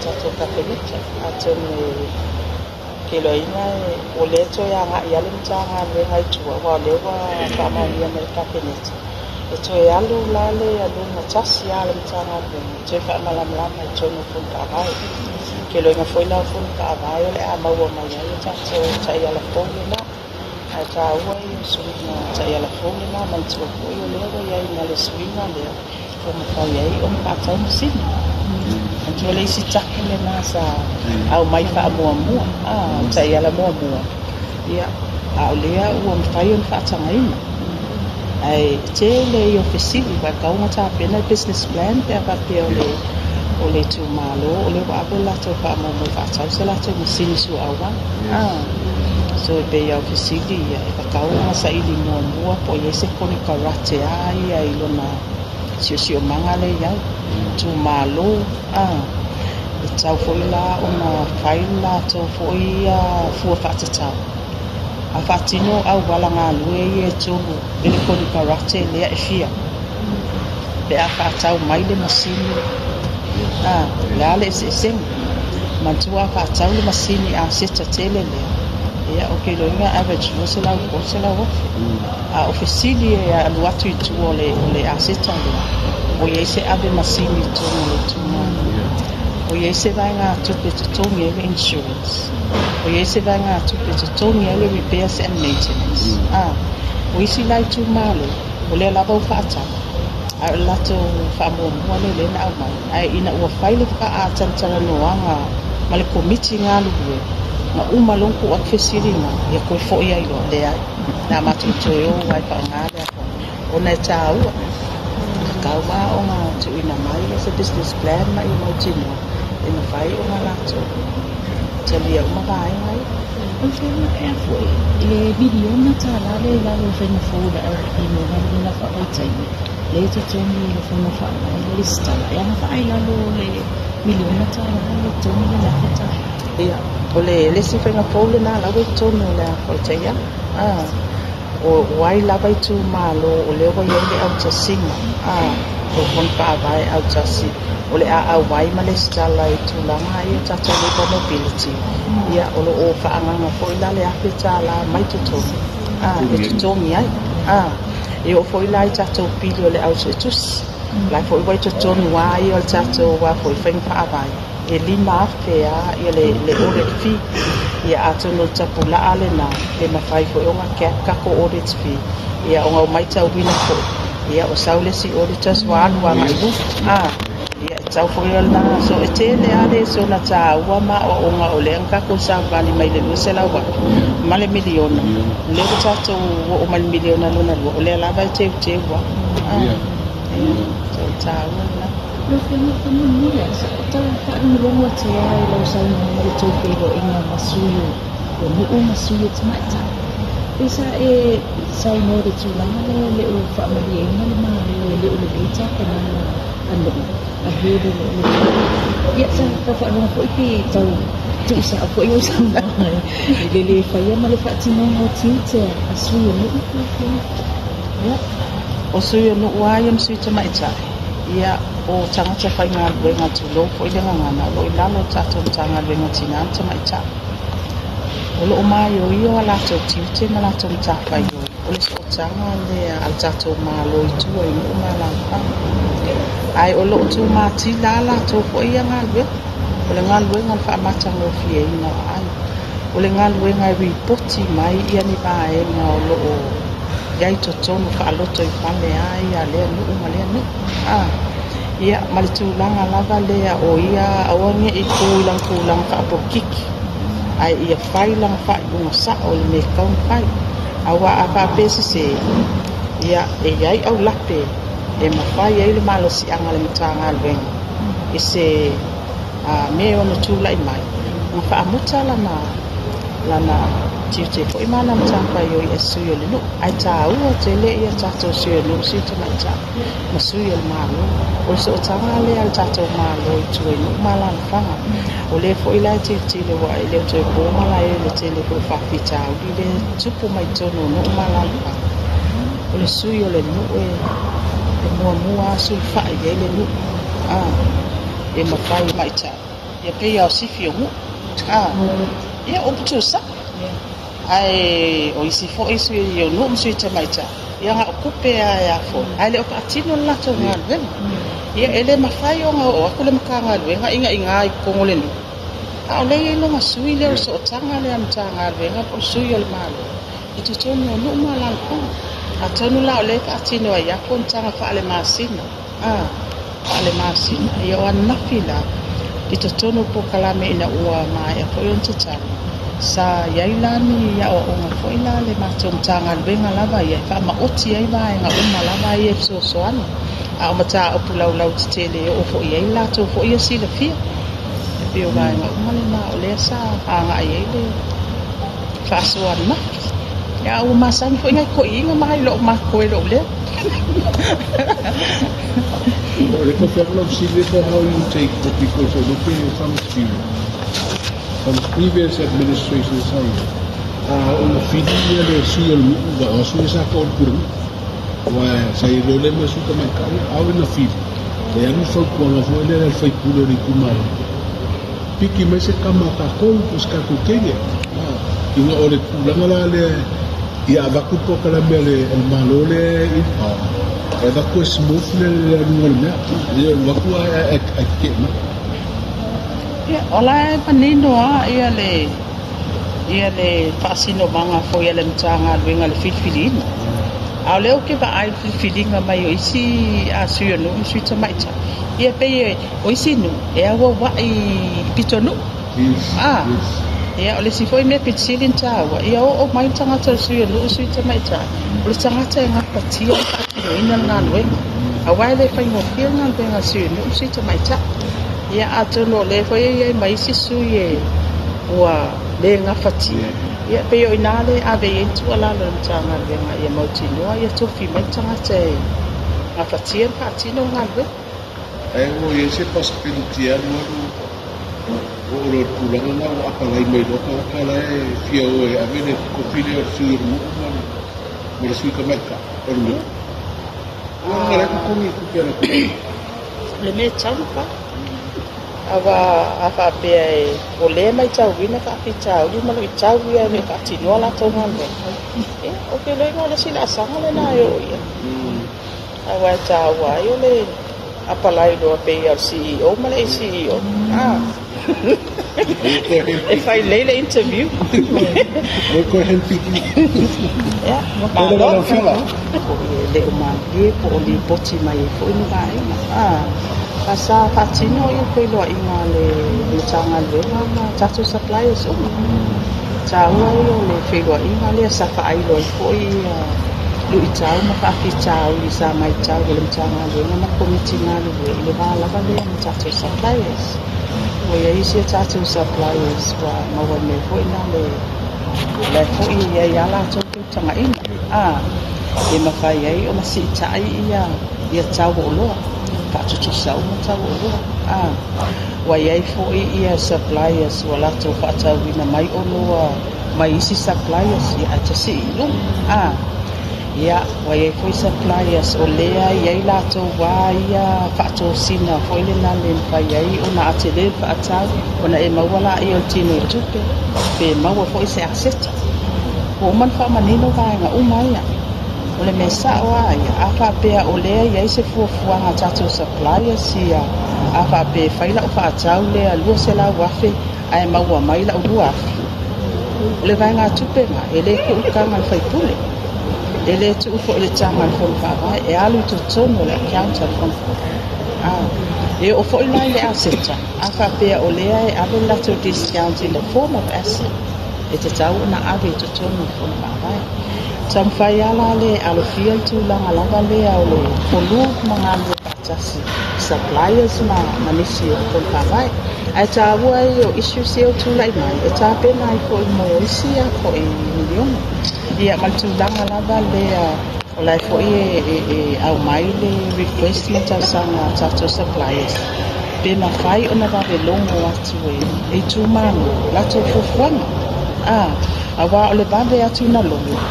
tato kapelita atone keloina o le to ya nga ya le mtanga le ngai tua wa le wa pa ma ya me kapelita e to ya lu la le ya lu na tasi ya le mtanga le te fa malam lama to no fun ka vai keloina foi la fun ka vai le ama wa ma ya le tato ta ya la fon na ata wa su na ta ya la fon na man to ko yo le wa ya na le swinga le ko ma ka ya o ma ta sin Antu le si takile nasa au mai fa mua tai ala mua ia au lea ua mfai on fa tangaina ai te le yo fesili wa ka uma ta pena business plan pe pa pe o le tu malo o le wa ko la to fa mo fa ta se la to musini su awa so pe yo fesili ia pa ka uma sa ili mua po yese ko ni karate ai lona sio manga le ya tu malo tau foi la ona faila tau foi fu fatata a fatino au wala nga lue e tubu ele ko ni karate le e fia be a fatau mai le masini la le se mantua fatau le masini a seta tele le ia o ke lo nga average no se la wo a ofisili ya luatu tu le a seta le o yese ave masini tu o yese vanga tupe tutongi ele insurance o yese vanga tupe tutongi ele repairs and maintenance o yese lai tu malo o le lava ufata a lato famo mwane le na mai ai ina ua faile ka a tantara noanga male komiti ngalu bue na uma lonku wa fesirina ya ko fo ia ilo le na matu toyo wai pa ngada ona tau kawa ona tu ina mai as a business plan mai mo tino ina vai ona lato tali uma vai mai o te e foi le video na tala le la lo fe no foda e no na fa o tai le te toni le fa no fa le lista ya na fa ila lo le million na tala le toni la fa ia o le si fe no foda na la we toni la o tai ya o wai lava i tu malo o le wa yele au tasinga o kon pa vai au tasi o le a wai male stala i tu langa i tato le mobility ia o lo o fa anga fo ila le ape tala mai tu to e tu to mi ai e o fo ila i tato pili o le au tus la fo i wai tu to ni wa i o tato wa fo i feng pa vai e lima afe ia le ore fi ia atu no tapula ale na le mafai fo onga ka ko audit fee ia onga mai tau wina fo ia o saule si auditors wa mai lu ia tau fo na so etele ale so na ta wa ma onga o le ka ko sa vali mai le se la wa male miliona le ko tato o mal miliona lona o le la va te wa so ta wa lo que no mira está no longo te ai lo sai no to pero ina masuyo o no masuyo tmata esa sai no de chula le o family ina le o bita kana ando a hede ya sa fa no foi que tau tu sa foi eu sa le fa ya male fa tino no tite asuyo no ya o suyo no wa yam suita maita ia o tangata fai ngā ruenga tu lo po i lenga ngana lo i lalo tato tanga ruenga tina anta maita o lo o mai o io ala tau tiute ma la tau mtawhai o le so tanga le al tato ma lo i tua i mo ma la ai o lo o tu ma ti la la tau po i ngā ruenga o le ngā ruenga wha amata ngo fie ina ai o le ngā ruenga i ripoti mai ia ni vae ngā o lo o iai to tonu ka aloto i pale ai a lea nu ma lea nu ia mali tūlanga lava lea o ia awange i kūlang ka apokiki ai ia whailang whai unga sa o le me kaun whai awa a whapesi se ia e iai au lape e mawhai ai le malo si anga le mitanga alwenga i se me ono tūla i mai nga whaamuta lana tiute fo imana mtamba yo i suyo le no ai ta u te le ia tato suyo no si te mata ma suyo le malo o so tanga le al tato malo i tu no mala fanga o le fo ila te le wa ile to ko mala ile te le fo fa pita u le tupu mai tono no mala o le suyo le no e mo su fa ile le no e ma fai mai ta ia pe ia sifi o ia o putu sa ai o isi fo isu ia no msu te mai ta ia nga kupe ia fo ai le o patino la to nga ven ia ele mafai o nga o aku le makanga le nga inga i kongole ni o le no masui le so tanga le am tanga le nga o sui o le malo i to tono no mala ko a tonu la o le patino ia ko tanga fa le masina ale masina ia o nafila i to tono po kalame ina ua mai a foi on tata sa yailani ya o nga foi la le matum tanga benga lava ia fa ma oti ai vai nga uma lava ia so soano a o mata o pulau tele o foi ia la to foi ia si le fia e pe o vai nga uma le ma o le sa nga ia le fa soana ya o masang foi nga ko inga mai lo ma ko lo le How you take the people so look at some experience from previous administrations on the feeding the seal the also called Puru why say the lemon suka makan out in the field they are so cool of when they fight Puru Kumar Piki mese kama kakol puska kukenya ina ore kulanga le ia vakupo kala mele el malole Eda ko smooth le ngolme ia wakua akema ia ola panino ia le fasino manga fo ia le mtanga wenga le filfilino au leo ke ba ai filfilinga mai o isi asio no swita maita ia pe o isi no e awa wa I pitono ia ole si foi me pitsilin tawa ia o mai tanga asio no swita maita o tanga nga patia ina ngalo awai le fai mo fianga benga asio no swita maita ia atono le foi ia mai sisu ye wa le nga fatia ia pe o inale ave entu ala le tanga benga ia mautino ia tofi mai tanga te nga fatia patino ngalo ai o ia se pas pentia no o kulanga na o apalai mai do kala e fio e avene ko fili o suru mo le suika merka o no ora ko komi ku pera le me champa ava pe o le mai tau vina ka pitau di malo tau ia me ka tino la to ngalo o ke le ngala sila sanga le na yo ia ava tau wa yo le apalai do pe ia CEO male CEO if I lay the interview ko helpiki ya ma fala le uma ye ko li poti mai fo ina vai asa patino ia ko lo inga le tanga le ma tatu suppliers o tawa yo le fego inga le sa fa ai lo fo ia lu itau ma fa pitau li sa mai tau le tanga le ma komiti na le va la va le tatu suppliers o ia isi tatu suppliers wa ma wa me fo ina le fo ia ia la to tanga ina e ma fa ia o ma si tai ia tau lo tu sau tau wa ia fo ia suppliers wala to fa tau ina mai ono mai isi suppliers ia ta si no ia wa ia fo suppliers o lea ia la to wa ia fa to sina fo ile na le fa ia ona atele fa tau ona e mawala ia tino tupe pe mawa fo ise asset ko man fa manino va nga umaya ole mesa wa ia afa pe o lea ia se fuafua nga tatu suppliers ia afa pe faila o fa tau le alu se la wafe ai mawa mai la ua le vai nga tupe ma ele ko kanga fai pule ele tu fo le tanga fo fa va e alu to tono le counter fo e o fo ina le asset afa pe o lea e ave la to discount in the form of asset e te tau na ave to tono fo fa va Sam fayala le alofia tu la lava le au le polu mga tasi suppliers ma manisi ko pavai ai tawa yo issue seo tu lai mai e ta pe mai ko mo isia ko e million ia mal tu lava le o lai fo e au mai le request me ta sana tato suppliers pe ma fai ona va de longo atu e tu mano la to fofona awa o le bande atu na longo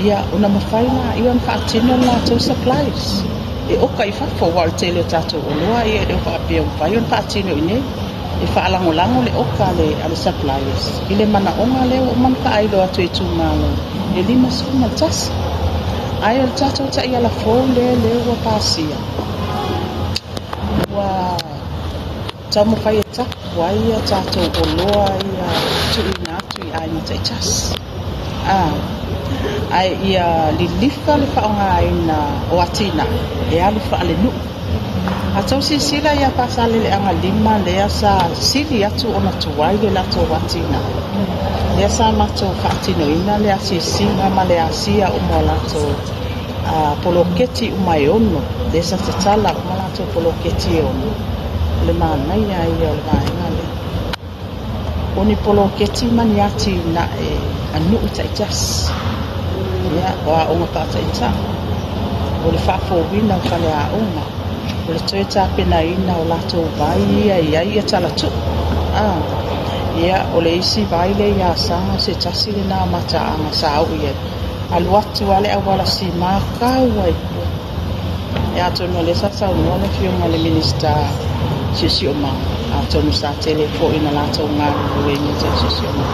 ia una mafaina ia fa tino la to supplies e o kai fa for wal tele tato o loa ia de fa pe o fa ia fa tino ine e whaalangolango le oka le ale suppliers. I le mana onga leo o manka ailo atu e tūmalo. E lima suma tasi. Ai o tato ta ia la fo le wa pasia. Wa tamu fai ta wa ia tato o loa ia tu ina tu i ai ta jas. Ai ia lilifa le whaonga ina o atina. E alu wha ale nu. A tau si sila ia pasale le anga lima lea sa sili atu ona tuwai le lato watina. Lea sa mato whaatino ina lea si singa ma lea sia o mo lato poloketi umai ono. Lea sa te tala o mo lato poloketi ono. Le manai ai o le maenga le. Oni poloketi mani ati na e anu ita ijas. Ia wa onga pata ita. O le whaafo wina o whale a onga. O le toe tāpena ina o lato vai ia tala tu. Ia o le isi vai le ia sanga se tasi le nā mata anga sa au ia. Alu atu ale awala si mākau ai. Ia tono le sasa unua le fionga le minista Sisi Oma. A tono sa tele fo ina lato ngā ruenga te Sisi Oma.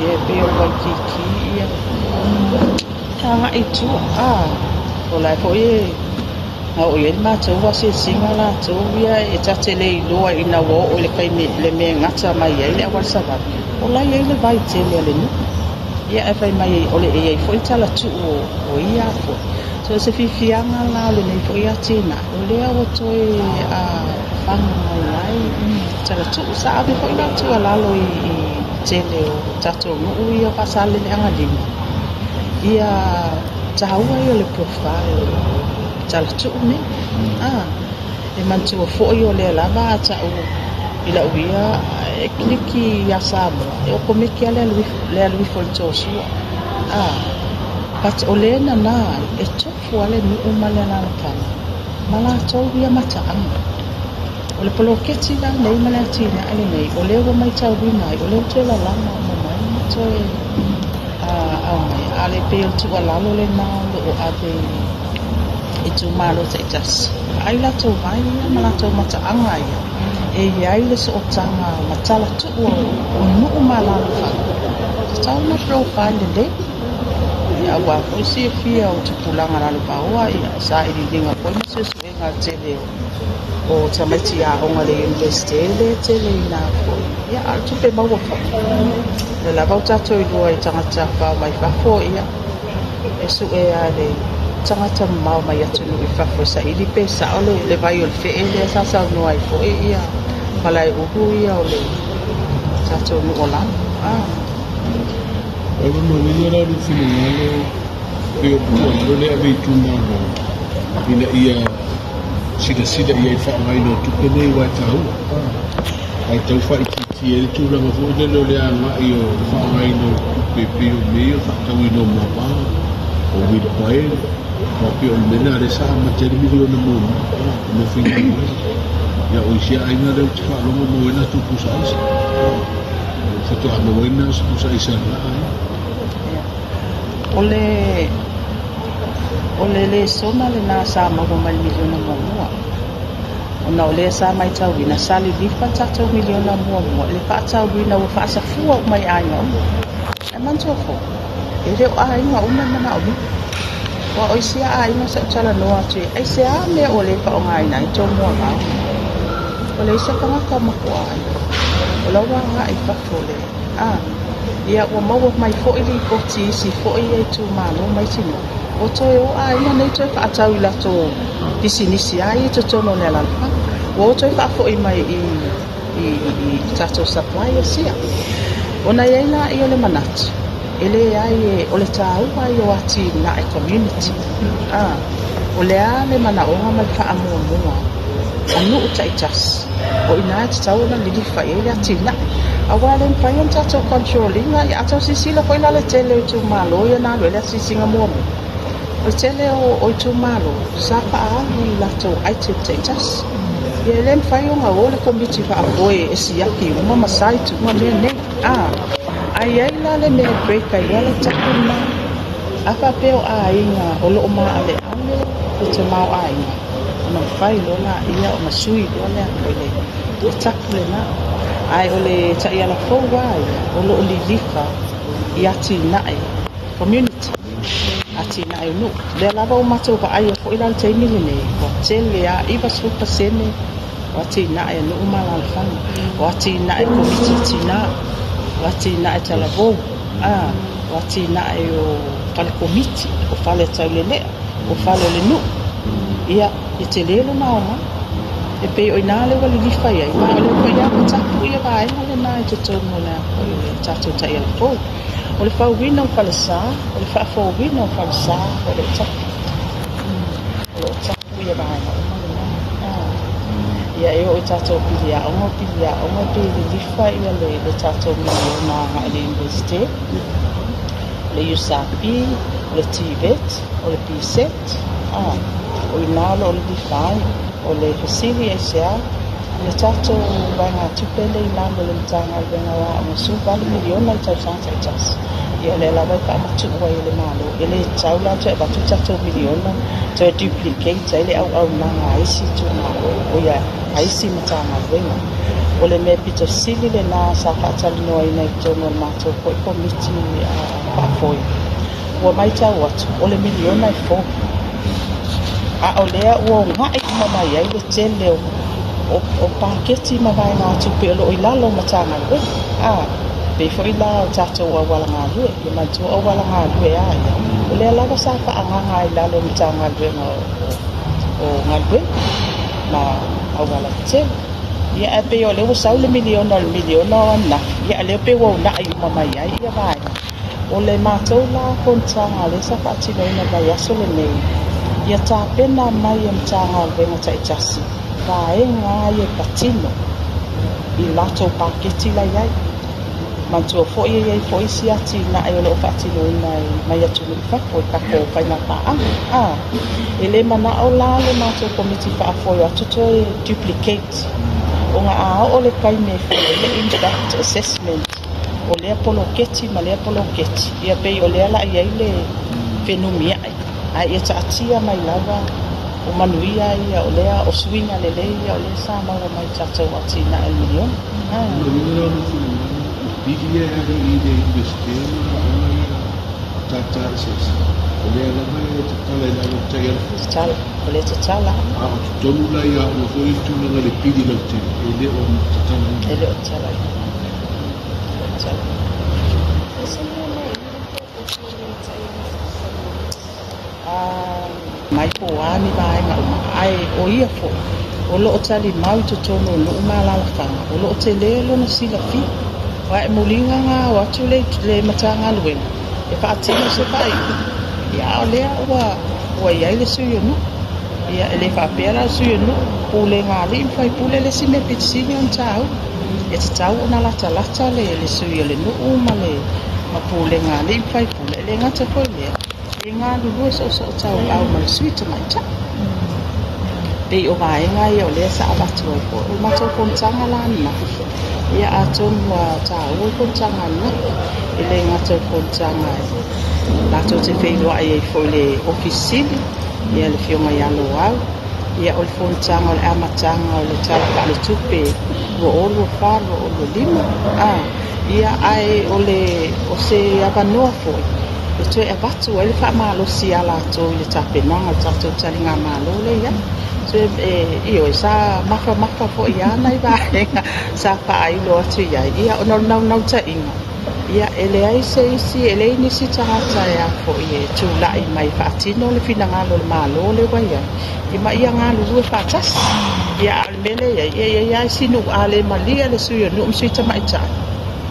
Ia peo waikiki ia. Tanga i tua. O lai fo ie. O ia ma tau wa se singa la tau ia e tatele i loa ina wo o le kai le me ngata mai ai le awal sava. O la ia le vai tele le nu. Ia e fai mai o le ia foi tala tu o ia fo. So se fianga la le nei foi atina. O le o toi a fanga mai tala tu sa ave foi la tu ala lo i tele o tato no ia pasale le anga ding. Ia taua ia le profile. Tala tu ne e mantua foi o le lava ata o ila uia e kliki ya sabo e o komeki ale lui foltosu pat o le na e tofu ale ni o male na kana mala to via mata o le poloketi la nei mala tina ale nei o le o mai tau vina o le tela la na mai to ale pe o tu ala lo le na o ade e tu malo te jas ai la to vai ma la to mata anga ia e ai le so tanga matala tu o no mala fa tau na profile de ia wa ko si fia o tu pulanga la pa wa ia sa i dinga ko ma se su nga tele o tamati a onga le investile tele na ko ia al tu pe ma wa fa le la bauta to i do ai tanga fa mai fa fo ia e su e ale tangata mau mai atu no i whafo sa ili pe sa ole le vai o le fe ele sa sa no ai fo e ia malai uhu ia o le tato no ola o le no ia ra ru fino ngalo e o puo le ave tu mano ina ia sida ia i wha mai no tupe nei wai tau ai tau wha i ki e tu ranga fo le no le anga i o wha mai no tupe pe o me o wha tau i no mapa o wira pae Tapi on mena ada sama jadi milion namun, mungkin ya usia aina ada cakap lomo mawena tu pusat, satu anu mawena pusat isana. Ole le sona le na sama lomo milion namun, ona ole sama itau ina sali lifa tato milion namun, le fa tau ina wa fa sa fua mai aina, eman tofo, ele o aina una mana omi. Wa oisia ai no sa tala no atu ai se a me ole pa o ngai nai to mo nga ole se kama kama ko ai ola wa ai pa fole ia o mo mai fo ili ko ti si fo ia tu ma no mai si no o to o ai no nei to fa tau ila to bisinisi ai to to no le la o to fa fo i mai i tato supply sia ona ia na ia le manat ele ai o le tau ai o ati na e community o le ale mana o ma fa amoa anu utai jas o ina tau na li fa ele ati na awale mfayon tato controlling ai ato sisila ko ina le tele tu malo ya na le sisinga mo o tele o tu malo sa pa ni la to ai te jas ele mfayon a o le community fa boy esiaki uma masai tu ma ne ai la le me break ai la takuna afa peo ainga o lo ma ale o te mau ainga ona fai lola ia ona sui lola ko le takle na ai ole ta ia la fo wai o lo li lifa ia tina ai community atina ai no le lava o mato pa ai ko ila te ni ne ko tele ya iba su pasene watina ai no mala fa watina ai community tina watina ai tala vo watina ai o pal community o fale taulele o fale le no ia i te lelo na ona e pe o inale wale li fai ai ma ole ko ia ta ku ia vai ole na te tono na ko ta to ta ia fo ole fa wino fale sa ole fa fo wino fale sa ole ta ku ia vai ia e o ta to pilia o mo pe li fai ia le ta to mi na le university le USAPI le TVET ole PSET o inalo le fai o le fasili e sea le tato wanga tupele inalo le mtanga venga wa musu vali miliona i tau santa i tas ia le la vai pa matu wa ile malo ile tau la te batu tato miliona to duplicate ile au na aisi tu na o ia aisi mtanga venga o le me pito sili le na sa fatali no ina i tono mato ko komiti pa foi o mai tau watu o le miliona i fo o lea ua ngai mamai ai le tele o paketi mamai ngā tupe o i lalo matanga lue pe fo i la o tato o awala ngā lue i mantu o awala ngā lue o lea lava sa wha anganga i lalo matanga lue o ngā lue na awala tele ia e pe o leo sau le miliona na ia leo pe o na i mamai ai ia vai o le mātou la kontanga le sa wha tino ina vai aso le nei ia tā pena mai e mtanga venga ta itasi ka e ngā e patino i lato paketi la iai mantua fo i fo i si ati na e ole o patino mai atu ni whako i kako kai na paa e le mana o la le mato komiti wha fo i atuto e duplicate o ngā o le kai me fo le impact assessment o le apologeti ma le apologeti ia pei o le ala iai le whenumia ai e tatia mai lava o manuia ia o lea o swinga lele ia o le sa maua mai tatou atina el milion Diria era ide investir tata ses o lea lava e tatala ina o taia tala o le tatala tonu la ia o foi tuna le pidi le te ele o tatala ele o tala mai po ani vai ai o ia fo o lo tali mau to tono no mala la fanga o lo te lelo na sila fi wa e mulinga nga wa tule le matanga lueng e fa atino se pai ya o le wa ia le suyo no ia ele fa pera suyo no pule nga li fai pule le sime pitsini on tau e te tau na lata le suyo le no male ma pule nga li fai pule le nga te ko le ngā lulu so tau au mai suita mai ta pe o vai nga o le sa abatu ko o mato kontanga la na ia aton wa ta o kontanga na ele nga te kontanga la to te fe lo ai fo le office ia le fiona ia lo au ia o kontanga le amatanga o le tau ka le tupe o lo fa o lo lima ia ai o le o se abanoa fo e to e batu ele fa malo si ala to le tapena ta to talinga malo le ya so io sa mafa fo ya na i ba sa pa ai lo atu ya ia no ta inga ia ele ai se si ele ni si ta ya fo ye tu la i mai fa tino le fina ngalo malo le wa ya i ma ia ngalo lu fa tas ia mele ya si no ale malia le su yo no si ta mai ta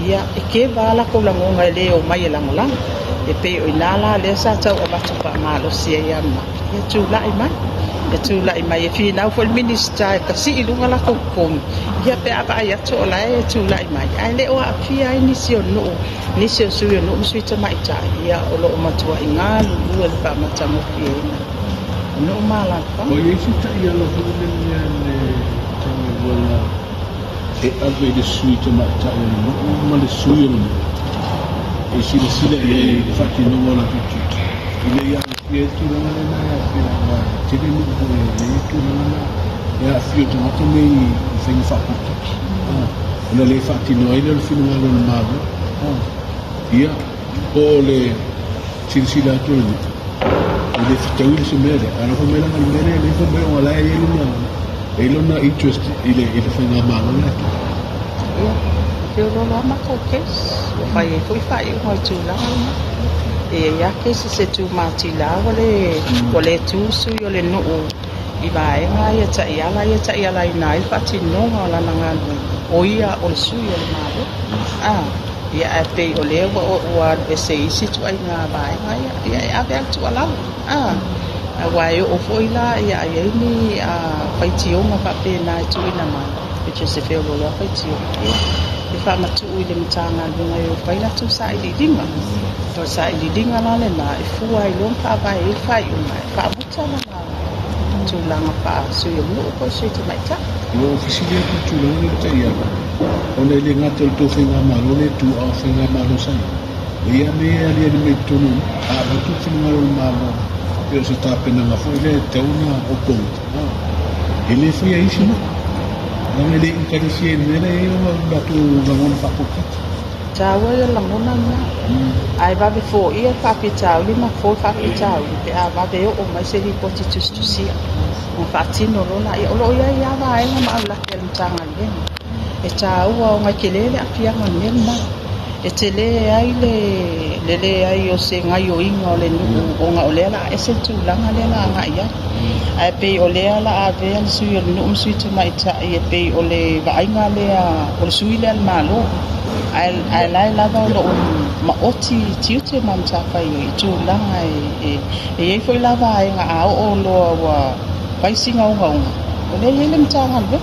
ia e ke bala ko la ngonga le o mai la ngolang e pe o inala le sa tau o batu pa malo si e ama e tu la i mai e fina o fol minister ka si ilunga la kokon ia pe apa ia to la e tu la i mai ai le o a fia ni si o no ni si o su yo no si ta mai ta ia o lo matua inga lu le pa mata mo fina no mala pa o ye si ta ia lo le ne tanga bola e ave de suite ma ta no ma le suyo no e si le sile e fatti non vuole più ile ya tu na na ya tele mu tu na ya tu na me fai fa ona le fatti no ile il fino al mago ia ole silsila tu le fitawil sumere ana ko mela ngal mele le ko be wala yelu na ilo na interest ile fai na mago na eu não lama qualquer foi uma tula e ya que se tu matila wale tu su yo le no i vai nga ya ta ya la ina il fatti no la nga o ia o su yo le malo ya pe o le wa se isi tu ai nga vai ya be tu ala wa yo o foi la ya ni fai tio ma pa pe na tu ina ma which is if you lo fai tio fa matu ile mtanga nga yo fa ila tu sa ile dinga to sa ile dinga la le na fu ai lo pa ba e fa yo mai fa buta na tu la nga pa su yo mo ko se tu mai ta yo fisile tu lo ni ta ya on ele nga to fe nga ma lo ne tu a fe nga ma lo sa ia me ali me tu no a ba tu fe nga lo ma mo yo se ta pena nga fu ile te una o pon ele foi aí sim. Não ele incarcia nele eu batu bangun fakultas. Jawa yang langona na. Ai ba before ia kapitau lima for kapitau pe ba be o mai se report to sia. O fatino lo na lo ya ba ai ma la tel tanga le. E tau o ngai kelele apia ngane na. E tele ai le ai o se ngai o inga le nu o nga ole la ese tu langa le la nga ia. Ai pe ole la ave al sui no tu mai ta e pe ole va inga le o sui le malo. Ai la va lo ma oti tiute man ta fa i tu langa e foi la va inga o lo wa vai singa o nga. Ole le mtanga le.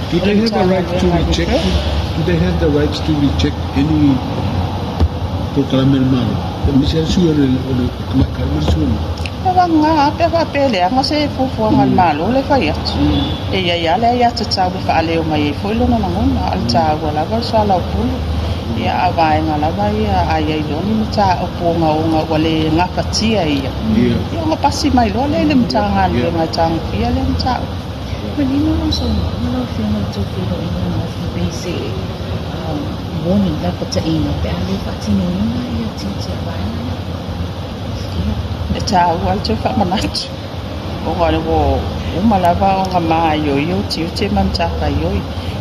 Do they have the right to reject? Do they have the rights to reject any program mal? Misalnya suara oleh kemakan suara. Nga pe pele nga se fu ngal malo le fa ya. E ya le ya tsa bu fa le mai fo lo na ngona al tsa wala ga sa la pu. Ya avai nga la va ya ai lo ni tsa o po nga wale nga fatia ya. Ya nga pasi mai lo le mtsa nga le nga tang ya le mtsa. Menino lang sa mga film to pero ina na basic warning la pata ina pe ali fatino na ya titi ba e ta wal to fa manat o ngale go o malava o nga ma yo ti te man ta fa yo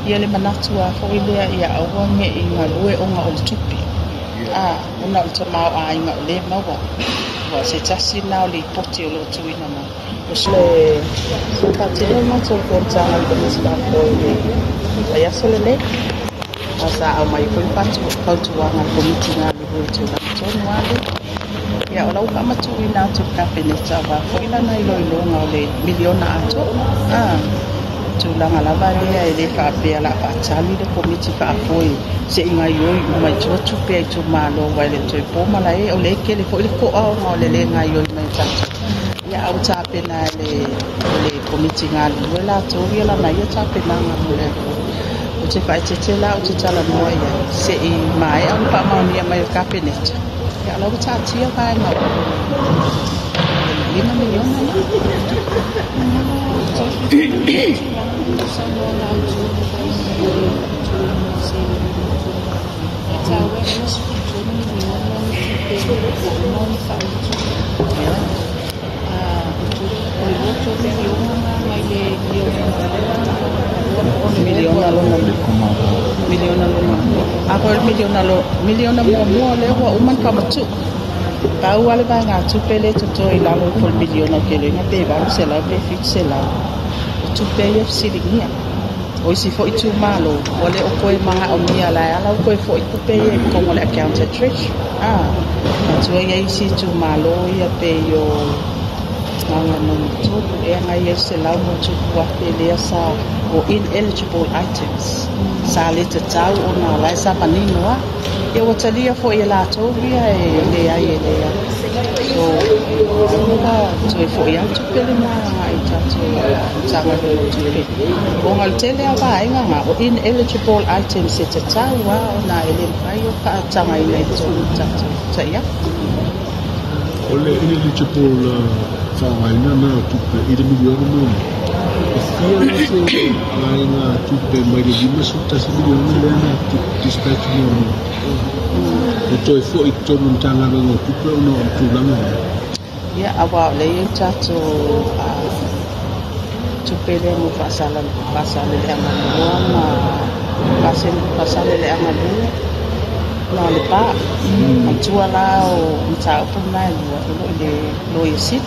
ia le manatu a fo ile ia o nge i nga lue o nga o tupi ona o tama a inga le ma wa se tasi na le poti o lo tu ina ma le fatino ma to konta na ko sta ko ile ya sole le asa a mai ko patu ko tu wa nga ko mitina le ho tu na to wa ya ola ka matu ina tu ka peneta ba fo ila na ilo nga le miliona ato tu la ngala ba le ele fa pe ala pa chali de komiti fa foi se inga yo mai tu pe tu malo wa le tu po mala e ole ke le fo le ko o nga le nga yo mai ta ya au ta pe na le komiti nga le la to ri la na ya ta pe na nga le o te fa te la o te tala no ya se i mai au pa ma ni mai ka peneta ya la ta tia ba nga 5 milion miliona mo le wa uman ka matu ka wale ba nga tu pele to ila lo fol miliona ke le ngate ba se la be fixe la tu pele silingia o si fo itu malo wale o koe manga o mia la ala o koe fo itu pele ko mo le account trish tu ya isi tu malo ya pe yo nga no tu e nga yese la mo tu wa pele sa o ineligible items sa le te tau o na la sa paninoa e o talia fo e la to via e le ai le ya so nga tu fo ya tu pele na ai ta tu sa nga tu pe o ngal tele ava nga o ineligible items se te tau wa na ele ai o ka tanga ile tu ta ya Oleh ineligible whawaina na tupe 1 miliona muna. E fia na se ai na tupe mai le 500 miliona le na dispatch miliona. E toi fo I tonu tanga no tupe no tulanga. Ya awa le tato tupe le mo pasala le anga ma pasale le anga no le pa tua la o mta pu mai lo isit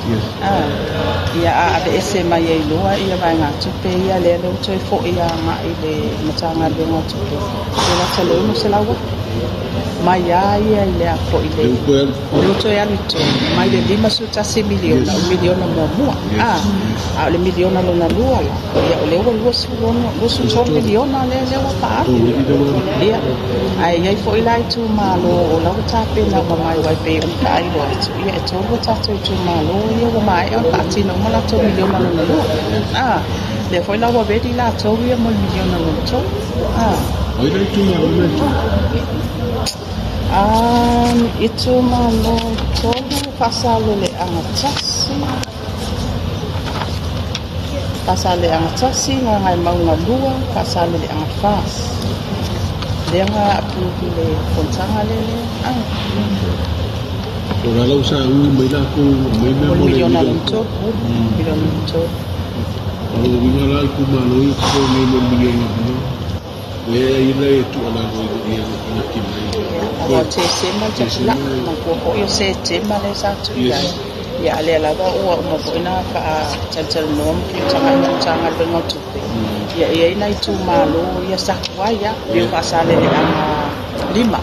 ia a de ese mai e lo ia vai nga tupe ia le lo toi fo ia nga ile matanga le nga tupe la tele no se la wa mai ia ile a fo ile lo toi a lito mai de 500 miliona miliona mo a le miliona lo na lua ia o le lo su miliona le wa pa ia ai fo ile tu malo o la tape na mai wai pe un kai lo ia to lo tato tu malo ia o mai o pati no mala to miliona no lo le foi la wa vedi la to ia mo miliona no to oi dai tu malo no itu malo to pasalo le angatasi ngai mau ngalua pasalo le angafas Denga apu le kontanga le ora la usa mai la ko mai me mo le miliona to o vinga la ku ma lo ko ni mo miliona no we ile tu ala go ia na ki mai ko te se ma te la ma ko yo se te ma le sa tu ya le la ba o mo ko na ka chanchal nom ki changa le ngotu ya ina itu malo ya sakwaya le pasale le ama lima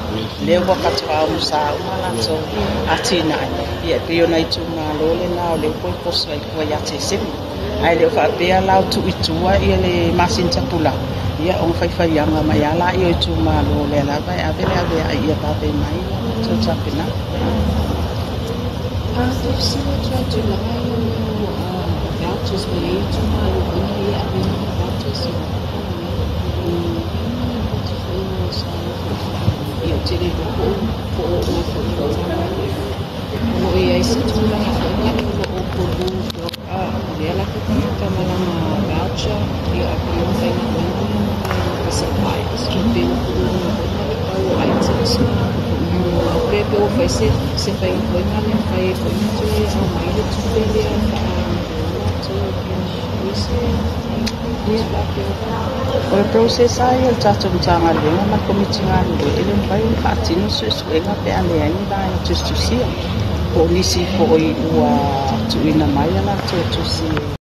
le wa katwa musa umala so atina ya pio na itu malo le na le ko so ko ya tese ai le fa be ala tu itua ia le masin chapula ya on fai yanga mayala yo itu malo le la ba ave ia ba be mai so chapina tu sila tu la vouchers beli itu malo ini ya vouchers ya jadi oh iya itu tulang dia lakukan kamalan voucher dia akan saya suppliers jadi items bebe oferecer sempre foi mal foi muito mais do que ele o processo aí o tato tanga le na comitinga le ele vai patino se suega pe ane ai da justicia polisi foi o tu ina mai na tu si